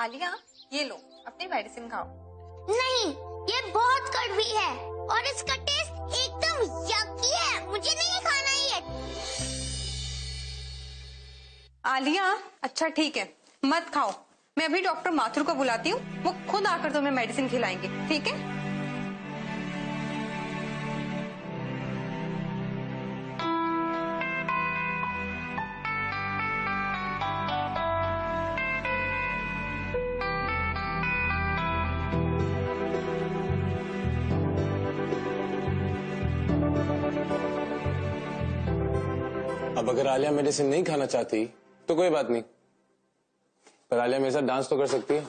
आलिया, ये लो अपनी मेडिसिन खाओ। नहीं, ये बहुत कड़वी है और इसका टेस्ट एकदम यकी है, मुझे नहीं खाना ये। आलिया, अच्छा ठीक है, मत खाओ। मैं अभी डॉक्टर माथुर को बुलाती हूँ, वो खुद आकर तुम्हें मेडिसिन खिलाएंगे, ठीक है? अब अगर आलिया मेडिसिन नहीं खाना चाहती तो कोई बात नहीं, पर आलिया मेरे साथ डांस तो कर सकती है।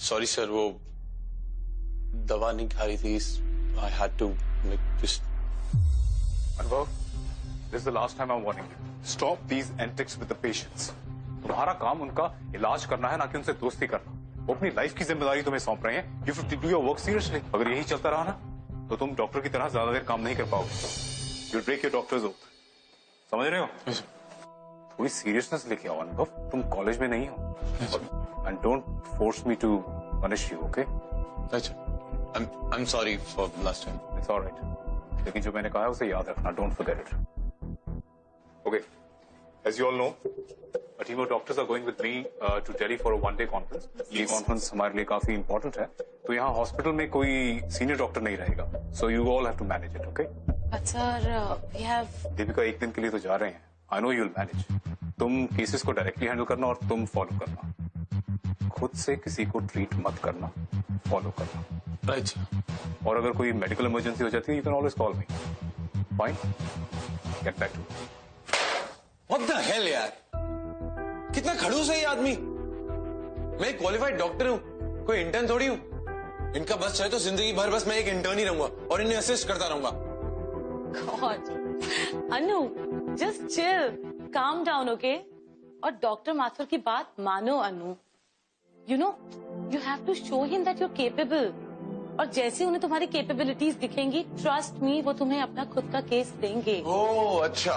सॉरी सर, वो दवा नहीं खा रही थी। I had to just. Anubhav, this is the last time I am warning you. Stop these antics with the patients. तुम्हारा काम उनका इलाज करना है, ना कि उनसे दोस्ती करना। वो अपनी लाइफ की जिम्मेदारी तुम्हें सौंप रहे हैं। You should do your work seriously. अगर यही चलता रहा ना तो तुम डॉक्टर की तरह ज्यादा देर काम नहीं कर पाओगे। You break your doctor's oath. समझ रहे हो? थोड़ी सीरियसनेस लेके आओ अनुभव, तुम कॉलेज में नहीं हो। And don't force me to punish you, okay? अच्छा, I'm sorry for last time. It's all right. लेकिन जो मैंने कहा है उसे याद रखना, don't forget it. Okay. As you all know, a team of doctors are going with me to Delhi for a one-day conference. ये conference हमारे लिए काफी important है, तो यहाँ हॉस्पिटल में कोई सीनियर डॉक्टर नहीं रहेगा. So you all have to manage it, okay? But sir, we have. Deepika, एक दिन के लिए तो जा रहे हैं. I know you'll manage. तुम केसेस को डायरेक्टली हैंडल करना और तुम फॉलो करना. खुद से किसी को ट्रीट मत करना, फॉलो करना। राइट। और अगर कोई मेडिकल इमरजेंसी हो जाती है, you can always call me. Fine, get back to. What the hell यार, कितना खड़ूस है ये आदमी। मैं एक क्वालिफाइड डॉक्टर हूँ, कोई इंटर्न थोड़ी हूँ। इनका बस चाहे तो जिंदगी भर बस मैं एक इंटर्न ही रहूंगा और इन्हें असिस्ट करता रहूंगा। God, अनु, just chill, calm down, okay? और डॉक्टर माथुर की बात मानो अनु। You know, you have to show him that you're capable. और जैसे उन्हें तुम्हारी कैपेबिलिटीज दिखेंगी, ट्रस्ट मी, वो तुम्हें अपना खुद का केस देंगे। ओह अच्छा,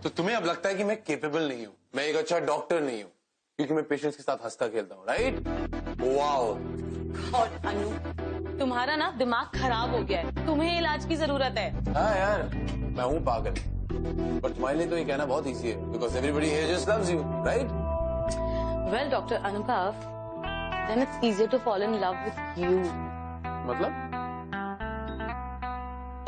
तो तुम्हें अब लगता है कि मैं केपेबल नहीं हूँ, मैं एक अच्छा डॉक्टर नहीं हूँ, क्योंकि मैं पेशेंट्स के साथ हंसता खेलता हूँ, राइट? वाओ। और अनु, तुम्हारा ना दिमाग खराब हो गया है, तुम्हें इलाज की जरूरत है। हाँ यार, मैं हूँ पागल, पर तुम्हारे लिए तो ये कहना बहुत इजी है, because everybody here just loves you, right? Well, Dr. Anubhav, then it's easier to fall in love with you. मतलब?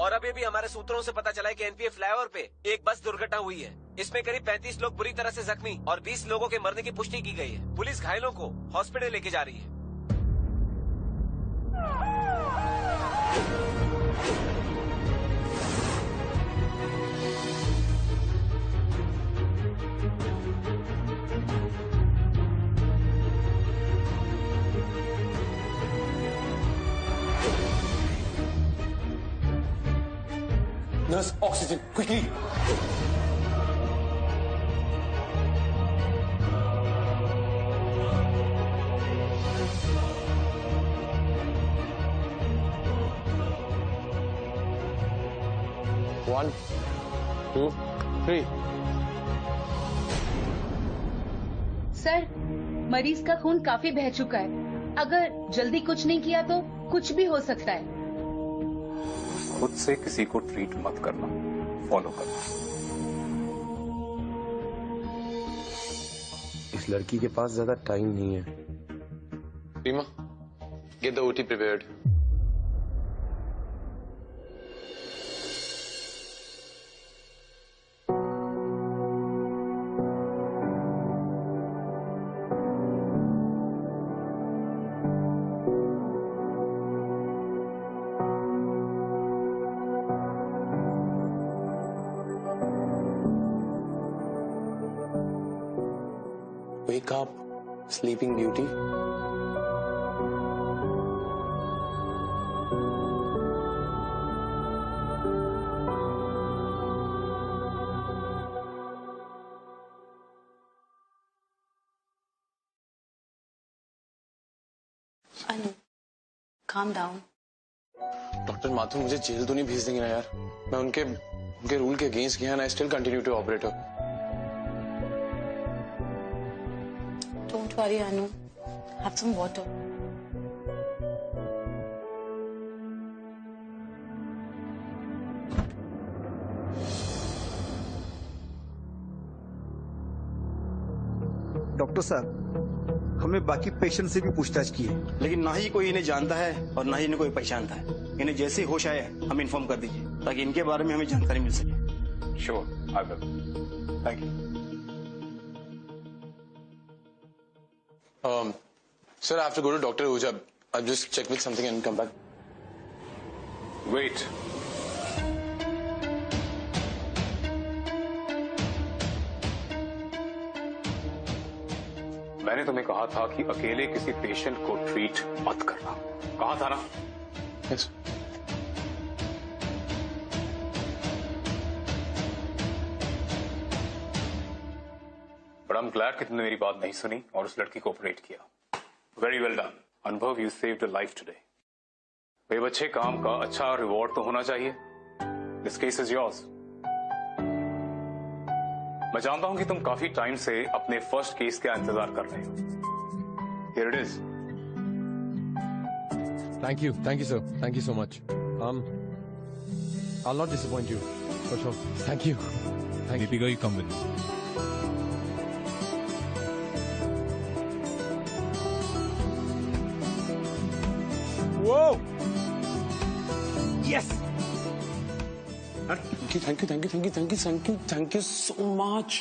और अभी भी हमारे सूत्रों से पता चला है कि एनपीए फ्लाईओवर पे एक बस दुर्घटना हुई है। इसमें करीब 35 लोग बुरी तरह से जख्मी और 20 लोगों के मरने की पुष्टि की गई है। पुलिस घायलों को हॉस्पिटल लेके जा रही है। Nurse, oxygen, quickly! One, two, three. Sir, मरीज का खून काफी बह चुका है। अगर जल्दी कुछ नहीं किया तो कुछ भी हो सकता है। खुद से किसी को ट्रीट मत करना, फॉलो करना। इस लड़की के पास ज्यादा टाइम नहीं है। Reema, Get the OT prepared. Wake up, Sleeping Beauty. Anu, calm down. Doctor Mathur मुझे जेल तो नहीं भेज देंगे ना यार? मैं उनके रूल के अगेंस्ट गया ना, I still continue to operate. Don't worry, Anu. Have some water. Doctor साहब, हमने बाकी पेशेंट से भी पूछताछ की है, लेकिन ना ही कोई इन्हें जानता है और ना ही इन्हें कोई पहचानता है. इन्हें जैसे ही होश आए हम इन्फॉर्म कर दीजिए ताकि इनके बारे में हमें जानकारी मिल सके. Sure, I will. Thank you. Sir, I have to go to Dr. Ahuja. I'll just check with something and come back. Wait. मैंने तुम्हें कहा था कि अकेले किसी पेशेंट को ट्रीट मत करना. कहा था ना? Yes. But I'm glad कि तुमने मेरी बात नहीं सुनी और उस लड़की को ऑपरेट किया. Very well done. अनुभव, you saved a life today. भाई बच्चे, काम का अच्छा रिवॉर्ड तो होना चाहिए. This case is yours. मैं जानता हूं कि तुम काफी टाइम से अपने फर्स्ट केस का इंतजार कर रहे हो. Here it is. Thank you, sir. Thank you so much. I'll not disappoint you, for sure. Thank you. Deepika, you come with me. Whoa! Yes! Thank you so much.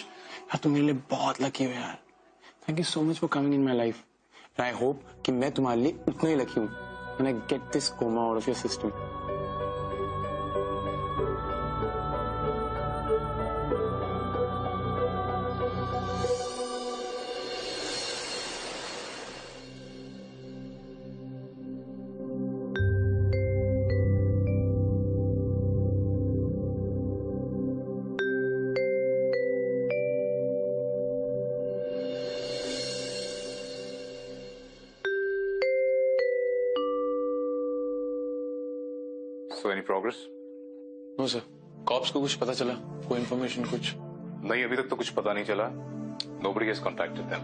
यार तुम मेरे लिए बहुत लकी हो यार. Thank you so much for coming in my life. And I hope कि मैं तुम्हारे लिए उतना ही लकी हूँ when I get this coma out of your system. So any progress? No sir. Cops को कुछ पता चला? कोई information कुछ? नहीं, अभी तक तो कुछ पता नहीं चला. Nobody has contacted them.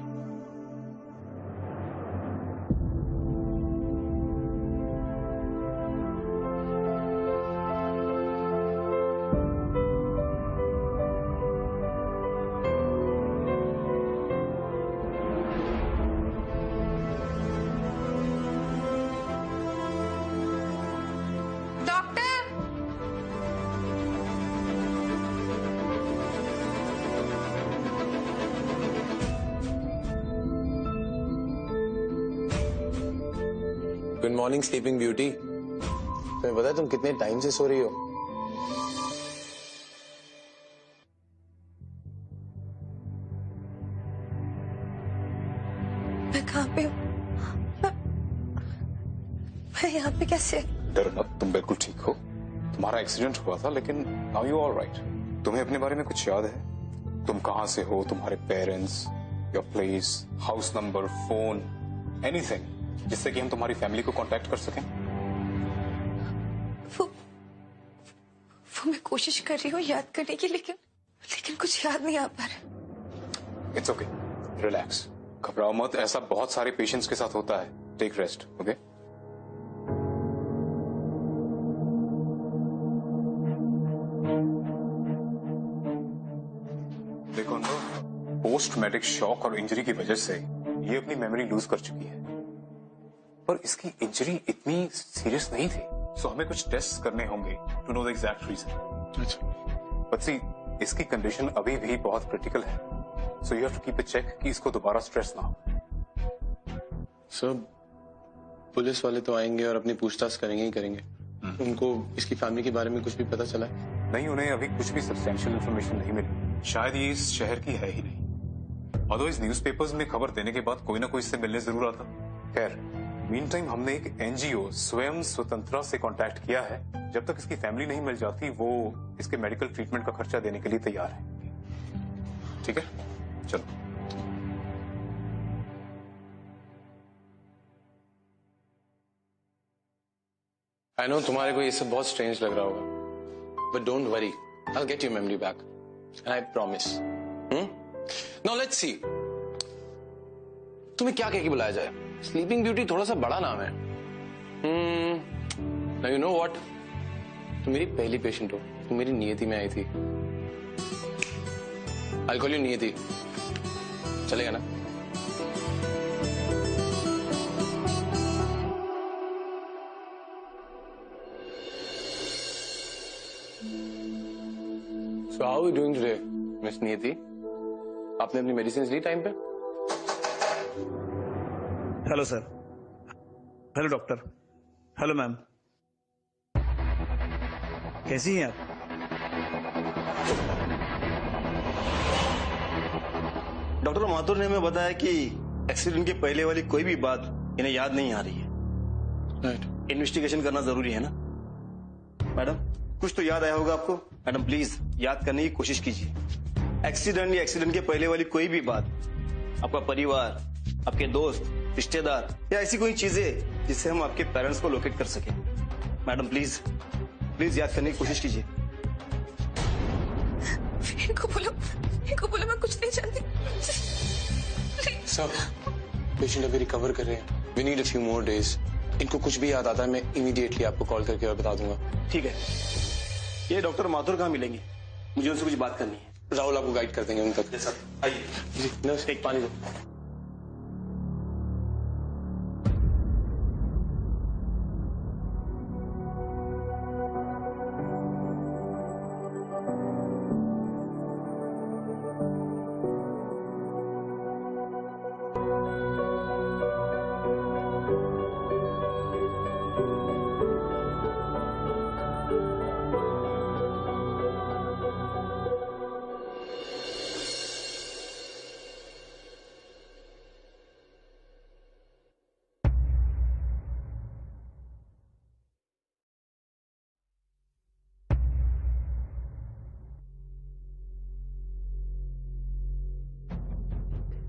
Good morning sleeping beauty. तुम्हें पता है तुम कितने टाइम से सो रही हो? मैं कहाँ पे हूँ? मैं यहाँ पे कैसे? डर मत, तुम बिल्कुल ठीक हो. तुम्हारा एक्सीडेंट हुआ था लेकिन नाउ यू ऑल राइट. तुम्हें अपने बारे में कुछ याद है? तुम कहाँ से हो, तुम्हारे parents, your place, house number, phone, anything जिससे कि हम तुम्हारी फैमिली को कांटेक्ट कर सकें. वो मैं कोशिश कर रही हूँ याद करने की, लेकिन कुछ याद नहीं आ पा रहा. इट्स ओके, रिलैक्स, घबराओ मत. ऐसा बहुत सारे पेशेंट्स के साथ होता है. Take rest. ओके. देखो ना, पोस्ट ट्रॉमेटिक शॉक और इंजरी की वजह से ये अपनी मेमोरी लूज कर चुकी है. पर इसकी इंजरी इतनी सीरियस नहीं थी, सो हमें कुछ टेस्ट करने होंगे to know the exact reason. अच्छा, बट सी, इसकी कंडीशन अभी भी बहुत क्रिटिकल है, so you have to keep a check कि इसको दोबारा स्ट्रेस ना हो। सर पुलिस वाले तो आएंगे और अपनी पूछताछ करेंगे ही करेंगे। उनको इसकी फैमिली के बारे में कुछ भी पता चला है? नहीं, उन्हें अभी कुछ भी सब्सटेंशियल इंफॉर्मेशन नहीं मिली। शायद ये इस शहर की है ही नहीं। ऑल्दो इस न्यूज़पेपर्स में खबर देने के बाद कोई ना कोई इससे मिलने जरूर आता। खैर, मीन टाइम हमने एक एनजीओ स्वयं स्वतंत्रता से कांटेक्ट किया है। जब तक इसकी फैमिली नहीं मिल जाती, वो इसके मेडिकल ट्रीटमेंट का खर्चा देने के लिए तैयार है। ठीक है, चलो। आई नो तुम्हारे को ये सब बहुत स्ट्रेंज लग रहा होगा, but don't worry, I will get your memory back and I promise. Now let's see, तुम्हें क्या कह के बुलाया जाए? स्लीपिंग ब्यूटी थोड़ा सा बड़ा नाम है। नाउ यू नो व्हाट, तुम मेरी पहली पेशेंट हो, तुम मेरी नियति में आई थी। आई विल कॉल यू नियति, चलेगा ना? So how are we doing today, Miss नियति? आपने अपनी मेडिसिन ली टाइम पे? Hello sir. Hello doctor. Hello ma'am. कैसी हैं आप? डॉक्टर माथुर ने हमें बताया कि एक्सीडेंट के पहले वाली कोई भी बात इन्हें याद नहीं आ रही है। राइट। इन्वेस्टिगेशन करना जरूरी है ना? मैडम, कुछ तो याद आया होगा आपको। मैडम प्लीज याद करने की कोशिश कीजिए। एक्सीडेंट या एक्सीडेंट के पहले वाली कोई भी बात, आपका परिवार, आपके दोस्त, रिश्तेदार या ऐसी कोई चीजें जिससे हम आपके पेरेंट्स को लोकेट कर सके। मैडम प्लीज प्लीज याद करने की कोशिश कीजिए। इनको बोलो मैं कुछ नहीं जानती। सर, पेशेंट अभी रिकवर कर रहे हैं। We need a few more days. इनको कुछ भी याद आता है, मैं इमीडिएटली आपको कॉल करके और बता दूंगा। ठीक है। ये डॉक्टर माथुर कहाँ मिलेंगे? मुझे उनसे कुछ बात करनी है। राहुल आपको गाइड कर देंगे उन तक। सर आइए। जी नर्स, एक पानी दो।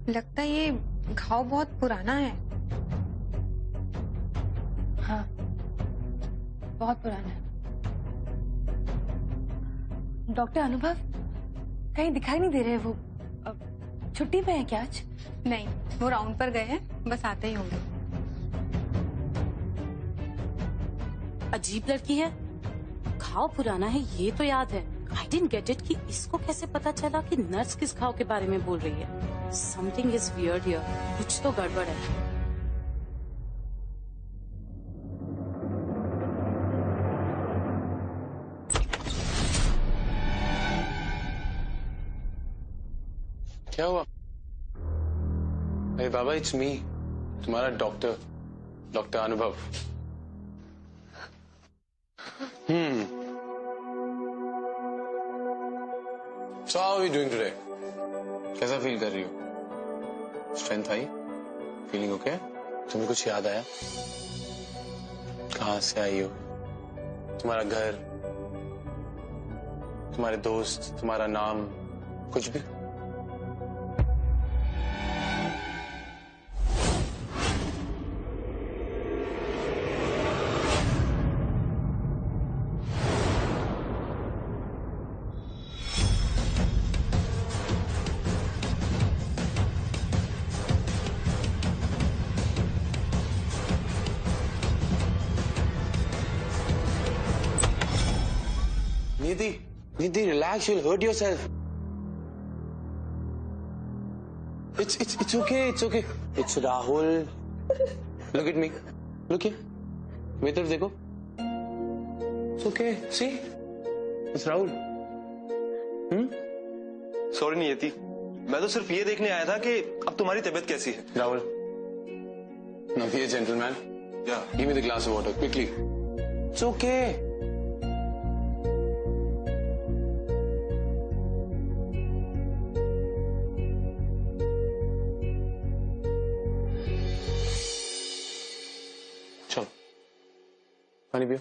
लगता है ये घाव बहुत पुराना है। हाँ, बहुत पुराना है। डॉक्टर अनुभव कहीं दिखाई नहीं दे रहे। वो छुट्टी पे है क्या आज? नहीं, वो राउंड पर गए हैं, बस आते ही होंगे। अजीब लड़की है, घाव पुराना है ये तो याद है। आई डिडंट गेट इट कि इसको कैसे पता चला कि नर्स किस घाव के बारे में बोल रही है। समथिंग इज वियर्ड हियर, कुछ तो गड़बड़ है। क्या हुआ? अरे बाबा, इट्स मी, तुम्हारा डॉक्टर अनुभव। So how are you doing today? कैसा फील कर रही हो? स्ट्रेंथ आई? Feeling okay? तुम्हें कुछ याद आया? कहाँ से आई हो? तुम्हारा घर, तुम्हारे दोस्त, तुम्हारा नाम, कुछ भी? Nidhi, relax. You'll hurt yourself. It's okay. It's okay. It's Rahul. Look at me. Look here. मेरी तरफ देखो. It's okay. See? It's Rahul. Sorry नियति, मैं तो सिर्फ ये देखने आया था कि अब तुम्हारी तबीयत कैसी है. Rahul. Now here, gentleman. Yeah. Give me the glass of water quickly. It's okay. चलो, पानी पियो.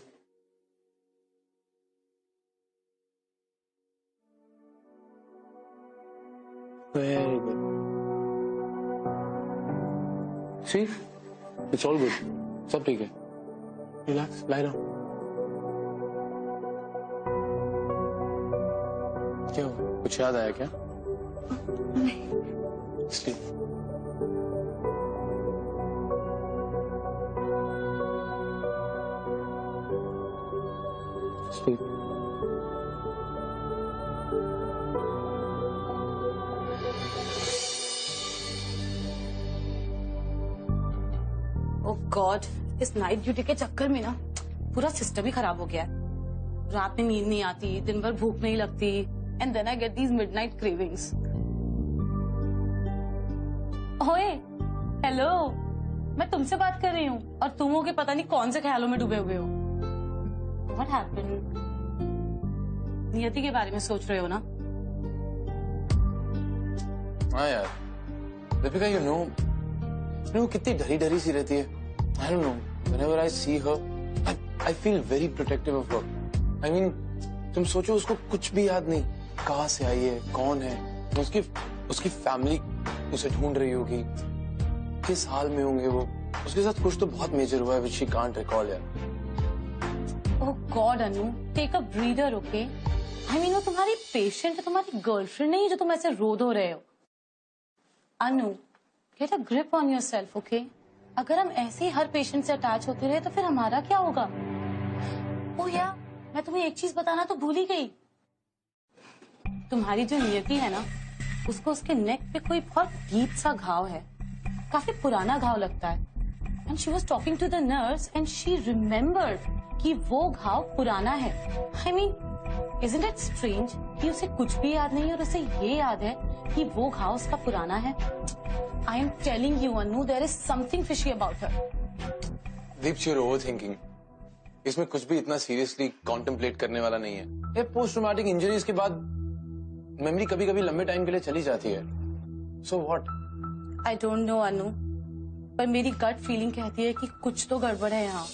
Very good. See? It's all good. सब ठीक है. Relax, lie down. क्या हुआ? कुछ याद आया क्या? नहीं. Sleep. Sleep. ओह गॉड, इस नाइट ड्यूटी के चक्कर में ना पूरा सिस्टम ही खराब हो गया है. रात में नींद नहीं आती, दिन भर भूख नहीं लगती, and then I get these midnight cravings. ओए, हेलो, मैं तुमसे बात कर रही हूँ और तुम हो के पता नहीं कौन से ख्यालों में डूबे हुए हो. What happened? नियति के बारे में सोच रहे हो ना? हाँ यार, दीपिका, you know कितनी डरी डरी सी रहती है. I don't know. Whenever I see her, I feel very protective of her. I mean, तुम सोचो उसको कुछ भी याद नहीं. कहाँ से आई है, कौन है, उसकी फैमिली उसे ढूंढ रही होगी, किस हाल में होंगे वो. उसके साथ कुछ तो बहुत मेजर हुआ है which she can't recall यार. Oh god Anu, take a breather, okay? I mean वो तुम्हारी पेशेंट है, तुम्हारी गर्लफ्रेंड नहीं जो तुम ऐसे रो धो रहे हो. Anu, get a grip on yourself, okay? अगर हम ऐसे ही हर पेशेंट से अटैच होते रहे तो फिर हमारा क्या होगा? ओह यार, मैं तुम्हें एक चीज बताना तो भूल ही गई. तुम्हारी जो नियति है ना, उसको उसके नेक पे कोई बहुत डीप सा घाव है. काफी पुराना घाव लगता है. And she was talking to the nurse and she remembered कि वो घाव पुराना है. I mean, isn't it strange कि उसे कुछ भी याद नहीं और उसे ये याद है कि वो घाव उसका पुराना है. I am telling you, Anu, there is something fishy about her. Deep, you're overthinking. इसमें कुछ भी इतना सीरियसली कॉन्टेम्पलेट करने वाला नहीं है. ये पोस्ट ट्रॉमेटिक इंजरीज के बाद मेमोरी कभी कभी लंबे टाइम के लिए चली जाती है. So what? I don't know, Anu. पर मेरी गट फीलिंग कहती है कि कुछ तो गड़बड़ है यहाँ.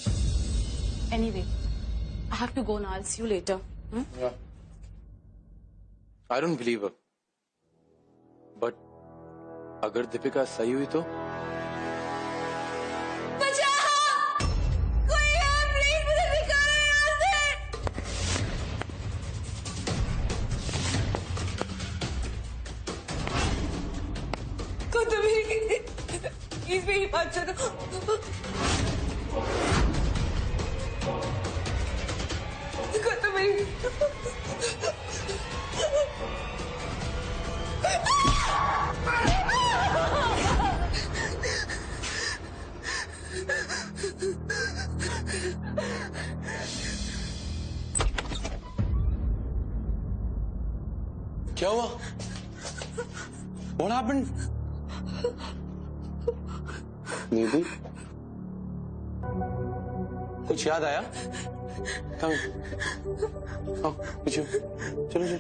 Anyway, I have to go now. I'll see you later. Yeah. I don't believe her. But अगर दीपिका सही हुई तो? बचाओ! कोई है, प्लीज मुझे निकालो यहाँ से! को तो प्लीज मेरी बात सुनो. को तो मेरी क्या हुआ? What happened? दीदी, कुछ याद आया? Come. आओ, पीछे. चलो चलो.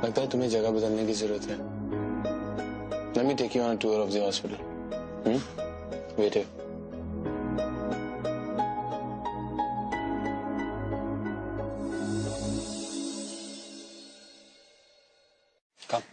लगता है तुम्हें जगह बदलने की जरूरत है. Let me take you on a tour of the hospital. Wait here. Come.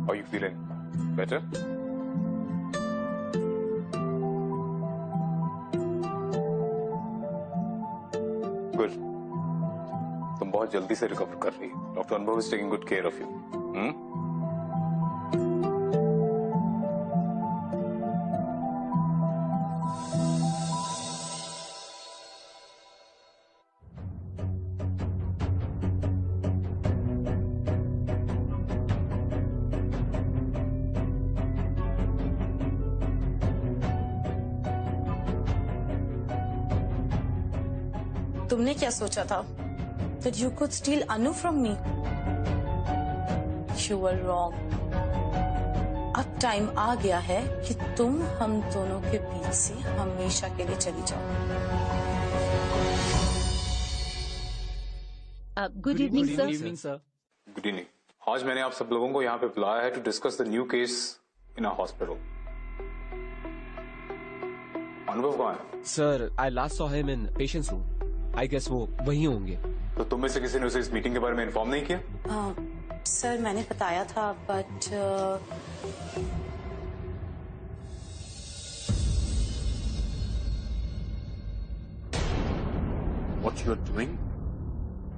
Are you feeling better? Good. तुम बहुत जल्दी से रिकवर कर रही हो. डॉक्टर अनुभव is taking good care of you. तुमने क्या सोचा था? That you could steal Anu from me? You were wrong. अब टाइम आ गया है कि तुम हम दोनों के बीच से हमेशा के लिए चली जाओ. Good evening sir. Good evening. आज मैंने आप सब लोगों को यहाँ पे बुलाया है to discuss the new case in our hospital. Anubhav कहाँ है? Sir, I last saw him in patient's room. I guess वो वहीं होंगे. तो तुम में से किसी ने उसे इस मीटिंग के बारे में इन्फॉर्म नहीं किया? सर मैंने बताया था but What you are doing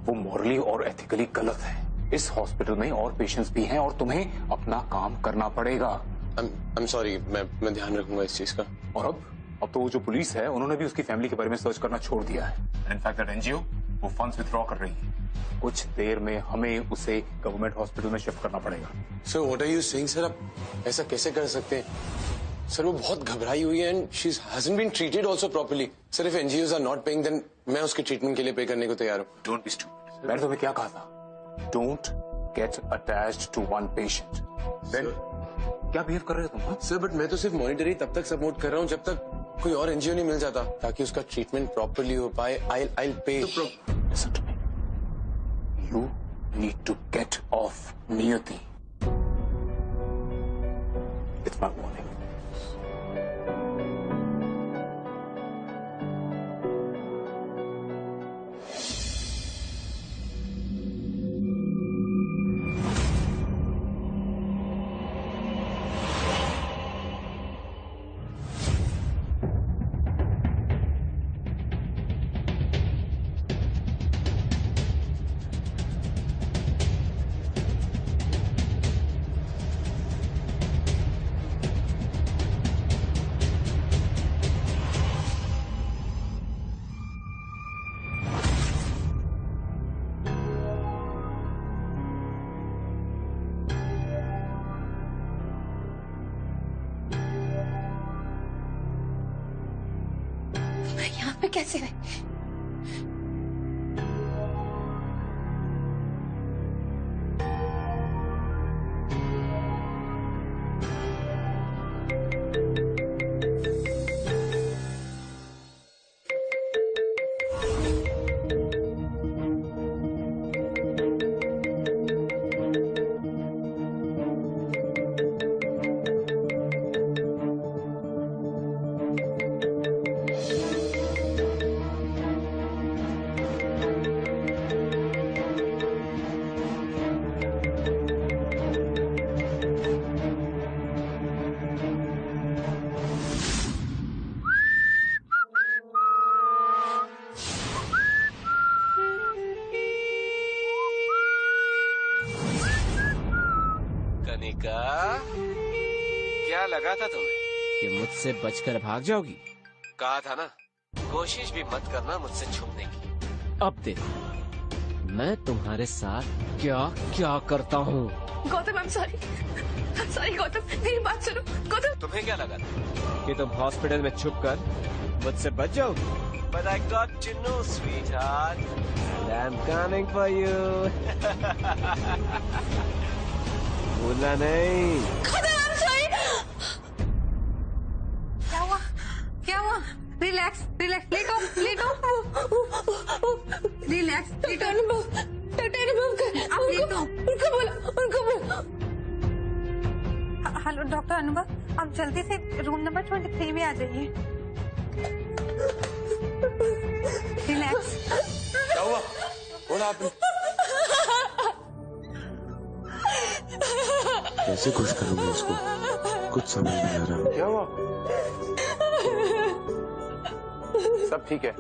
वो मॉरली और एथिकली गलत है. इस हॉस्पिटल में और पेशेंट्स भी हैं और तुम्हें अपना काम करना पड़ेगा. I'm sorry, मैं ध्यान रखूंगा इस चीज का. और अब तो वो जो पुलिस है उन्होंने भी उसकी फैमिली के बारे में सर्च करना छोड़ दिया है. इनफैक्ट दैट एनजीओ वो फंड्स विथड्रॉ कर रही है. कुछ देर में हमें उसे गवर्नमेंट हॉस्पिटल में शिफ्ट करना पड़ेगा. Sir what are you saying sir? आप ऐसा कैसे कर सकते हैं? सर वो बहुत घबराई हुई है and she hasn't been treated also properly. Sir if NGOs are not paying then मैं उसके ट्रीटमेंट के लिए पे करने को तैयार हूँ. Don't be stupid. मैंने तुम्हें क्या कहा था? Don't get attached to one patient. Then क्या बिहेव कर रहे हो तुम? सर बट मैं तो सिर्फ मॉनिटरी तब तक सपोर्ट कर रहा हूँ जब तक कोई और एनजीओ नहीं मिल जाता ताकि उसका ट्रीटमेंट प्रॉपर्ली हो पाए. I'll pay. Listen to me. You need to get off Niyati. It's my warning. यहाँ पे कैसे रहे? कनिका, क्या लगा था तुम्हें कि मुझसे बचकर भाग जाओगी? कहा था ना, कोशिश भी मत करना मुझसे छुपने की. अब देखो मैं तुम्हारे साथ क्या क्या करता हूँ. गौतम I'm sorry गौतम, मेरी बात सुनो. गौतम तुम्हें क्या लगा था कि तुम हॉस्पिटल में छुपकर मुझसे बच जाओगी? But I got to know, sweetheart. I'm coming for you. भूलना नहीं. I'm sorry. क्या हुआ? रिलैक्स, लेटो. रिलैक्स, लेटो. उनको बोलो. हेलो डॉक्टर अनुभव, आप जल्दी से रूम नंबर 23 में आ जाइए. रिलैक्स. क्या हुआ? What happened? कैसे खुश करूं मैं इसको, कुछ समझ नहीं आ रहा। क्या हुआ? सब ठीक है?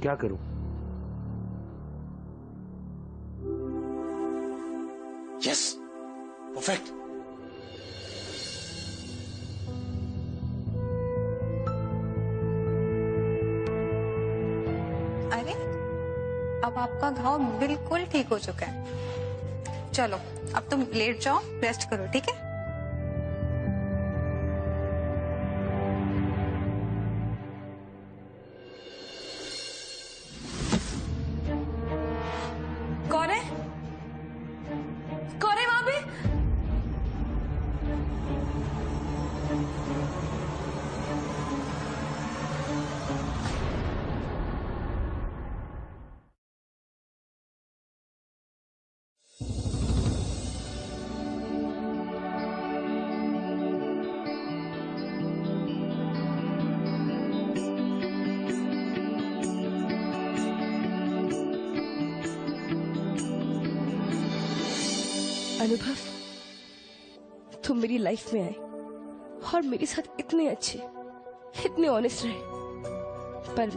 क्या करूं? Yes, perfect. अरे अब आपका घाव बिल्कुल ठीक हो चुका है। चलो अब तुम लेट जाओ, रेस्ट करो, ठीक है? कौन है? कौन है वहां पे? अनुभव, तुम मेरी लाइफ में आए और मेरे साथ इतने अच्छे, इतने ऑनेस्ट रहे, पर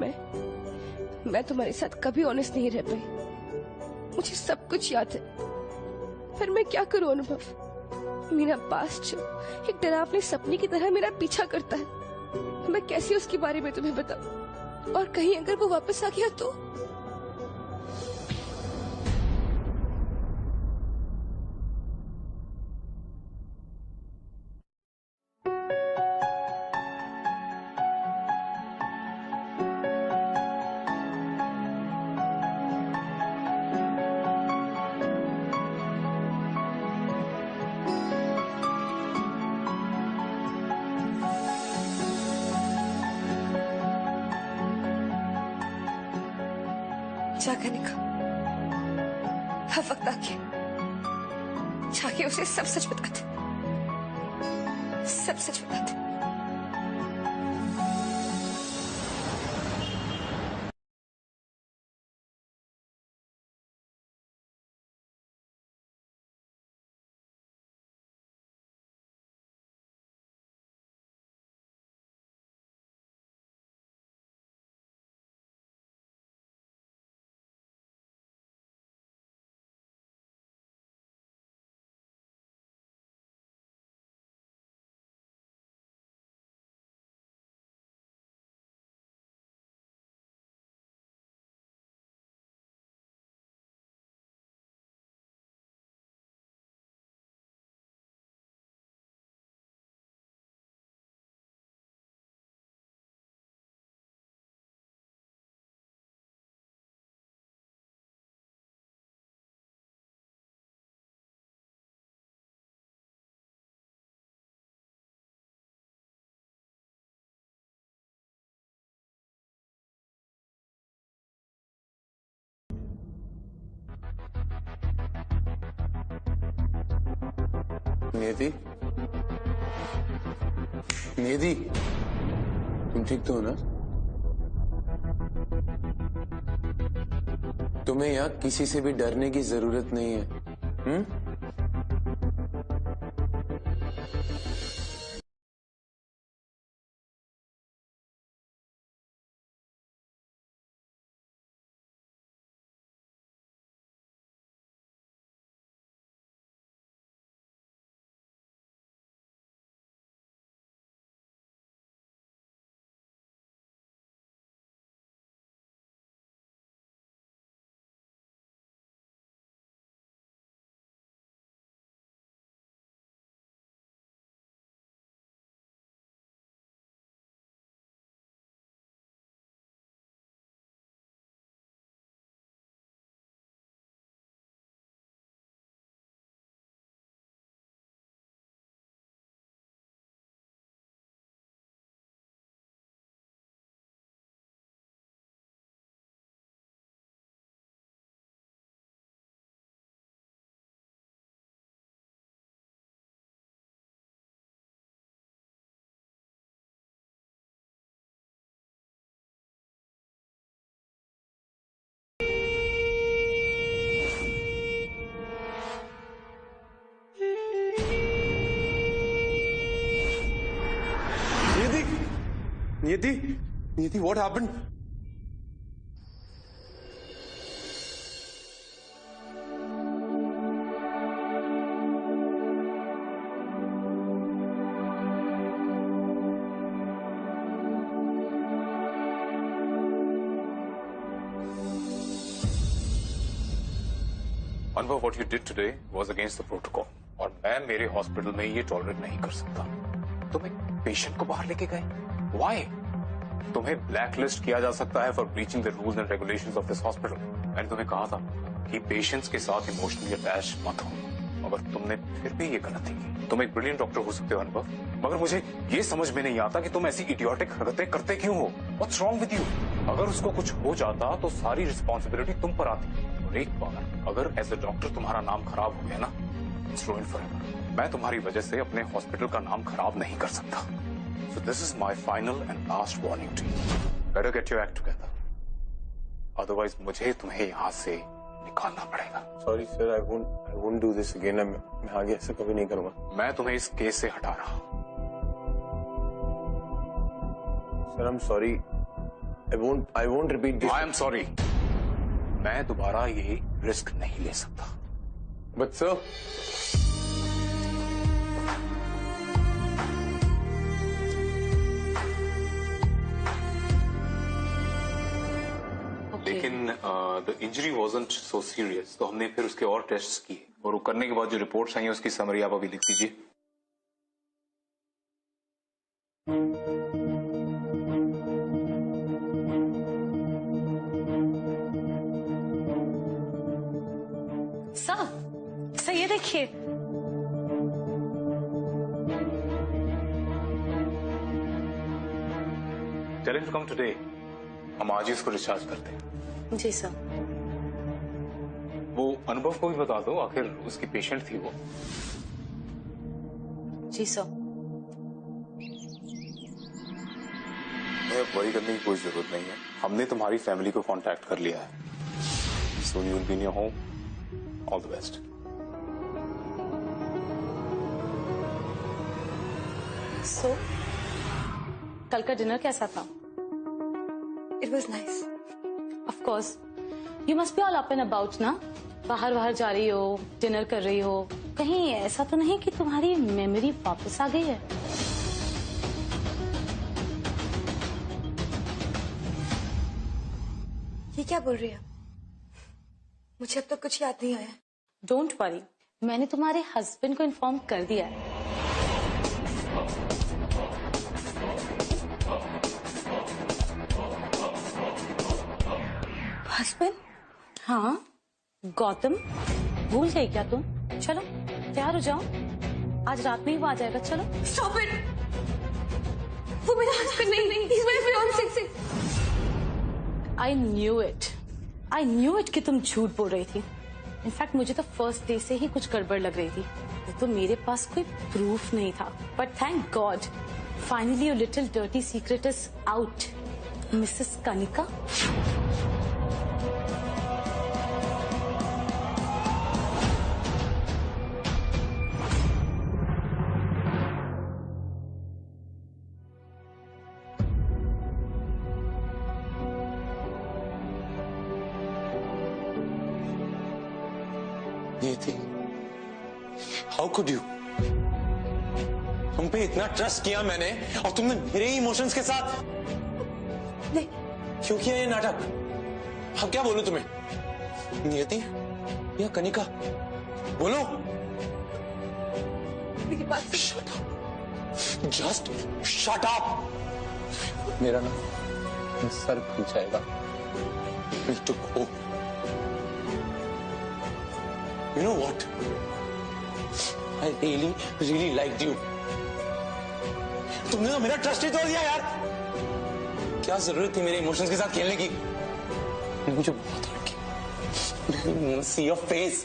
मैं तुम्हारे साथ कभी ऑनेस्ट नहीं रह पाई। मुझे सब कुछ याद है, पर मैं क्या करूं अनुभव? मेरा पास्ट जो एक डरावने सपने की तरह मेरा पीछा करता है, मैं कैसे उसके बारे में तुम्हें बताऊं? और कहीं अगर वो वापस आ गया तो? जागने का अब वक्त आ गया, जाके उसे सब सच बताते, सब सच बताते। नियति, नियति, तुम ठीक तो हो ना? तुम्हें यहाँ किसी से भी डरने की जरूरत नहीं है। नियति, नियति, what happened? अनुभव, what you did today was against the protocol. और मैं मेरे हॉस्पिटल में ये टॉलरेट नहीं कर सकता। तुम एक पेशेंट को बाहर लेके गए, Why? तुम्हें ब्लैकलिस्ट किया जा सकता है for breaching the rules and regulations of this hospital. मैंने तुम्हें कहा था कि पेशेंट्स के साथ इमोशनली अटैच मत हो, मगर तुमने फिर भी ये गलती की। तुम एक ब्रिलियंट डॉक्टर हो सकते हो अनुभव, मगर मुझे ये समझ में नहीं आता कि तुम ऐसी इडियोटिक हरकतें करते क्यों हो। What's wrong with you? अगर उसको कुछ हो जाता तो सारी रिस्पॉन्सिबिलिटी तुम पर आती। और एक बार अगर एज अ डॉक्टर तुम्हारा नाम खराब हो गया ना, इट्स रुइन्ड फॉरएवर। मैं तुम्हारी वजह से अपने हॉस्पिटल का नाम खराब नहीं कर सकता। So this is my final and last warning to you. Better get your act together. Otherwise मुझे तुम्हें यहाँ से निकालना पड़ेगा। Sorry sir, I won't do this again. मैं आगे ऐसा कभी नहीं करूँगा। मैं तुम्हें इस केस से हटा रहा हूँ। Sir, I'm sorry. I won't repeat this. I am sorry. मैं दोबारा ये रिस्क नहीं ले सकता। But sir. लेकिन the injury wasn't so serious, तो हमने फिर उसके और टेस्ट्स किए और वो करने के बाद जो रिपोर्ट्स आई हैं उसकी समरी आप अभी लिख दीजिए। सर ये देखिए, tell him to come today. हम आज ही उसको डिस्चार्ज करते हैं। जी सर। वो अनुभव को भी बता दो, आखिर उसकी पेशेंट थी वो। जी सर। वरी करने की कोई जरूरत नहीं है, हमने तुम्हारी फैमिली को कांटेक्ट कर लिया है। Soon you will be in your home. All the best. So, कल का डिनर कैसा था? It was nice. Of course. You must be all up and about ना? बाहर जा रही हो, डिनर कर रही हो, कहीं ऐसा तो नहीं कि तुम्हारी मेमोरी वापस आ गई है? ये क्या बोल रही है? मुझे अब तक कुछ याद नहीं आया। डोंट वरी, मैंने तुम्हारे हस्बैंड को इन्फॉर्म कर दिया है। हस्बैंड? हाँ, गौतम, भूल गई क्या तुम? चलो तैयार हो जाओ, आज रात में ही वो आ जाएगा। चलो। Stop it! वो मेरा हस्बैंड नहीं, he's my fiancé। I knew it कि तुम झूठ बोल रही थी। इनफैक्ट मुझे तो फर्स्ट डे से ही कुछ गड़बड़ लग रही थी, तो मेरे पास कोई प्रूफ नहीं था। But thank God, finally your little dirty secret is out, Mrs Kanika. नियति, हाउ कुड यू? तुम पे इतना ट्रस्ट किया मैंने और तुमने मेरे इमोशंस के साथ नहीं। क्यों किया ये नाटक? अब क्या बोलूं तुम्हें? नियति या कनिका, बोलो। मेरी बात shut up, just shut up. मेरा ना सर खुल जाएगा। Need to go. You know what? I really liked you. तुमने तो मेरा ट्रस्ट ही तोड़ दिया यार। क्या जरूरत थी मेरे इमोशंस के साथ खेलने की? मुझे बहुत हर्ट किया। See your face.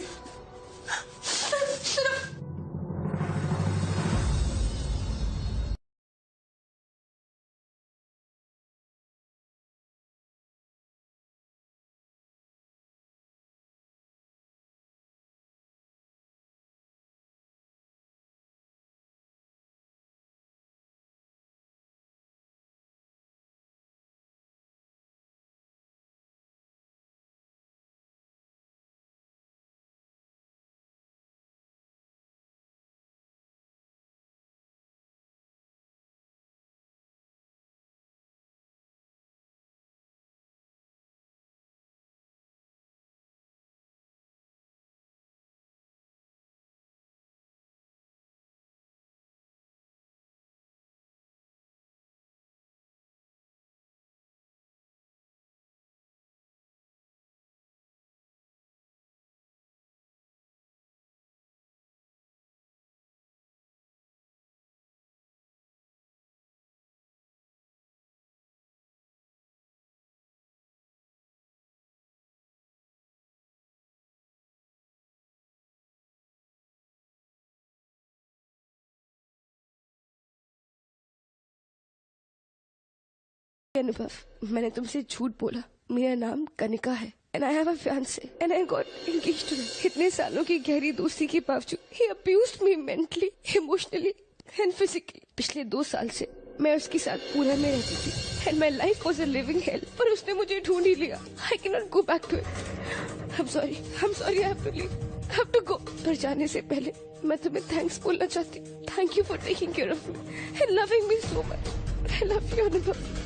अनुभव, मैंने तुमसे झूठ बोला। मेरा नाम कनिका है and I have a fiance and I got engaged to him. इतने सालों की गहरी दोस्ती के बावजूद ही abused me mentally, emotionally and physically. पिछले 2 साल से मैं उसके साथ पूरे में रहती थी and my life was a living hell, पर उसने मुझे ढूंढ ही लिया। I can not go back to it. I am sorry, I have to leave, I have to go. पर जाने से पहले मैं तुम्हें थैंक्स बोलना चाहती हूँ। Thank you for taking care of me and loving me so much. I love you अनुभव।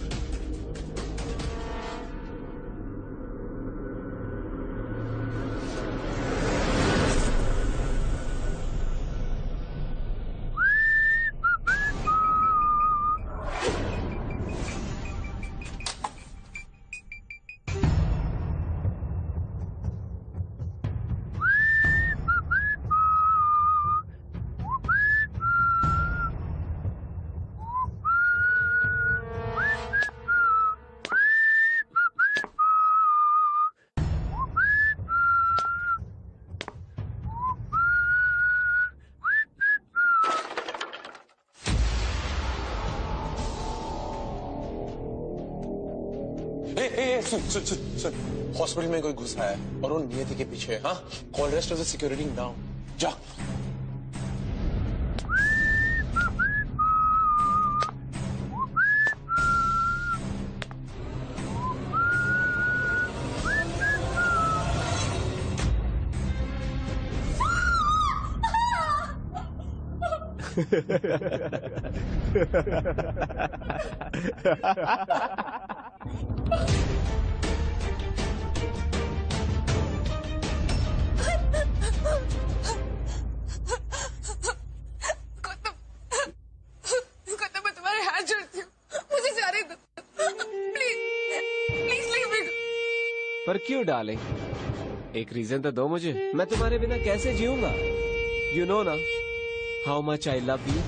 सुन सुन सुन सुन, हॉस्पिटल में कोई घुसा है और वो नियति के पीछे है। हाँ, call rest of the security down. जा। पर क्यों डार्लिंग, एक रीजन तो दो मुझे। मैं तुम्हारे बिना कैसे जीऊंगा? यू नो ना how much I love you.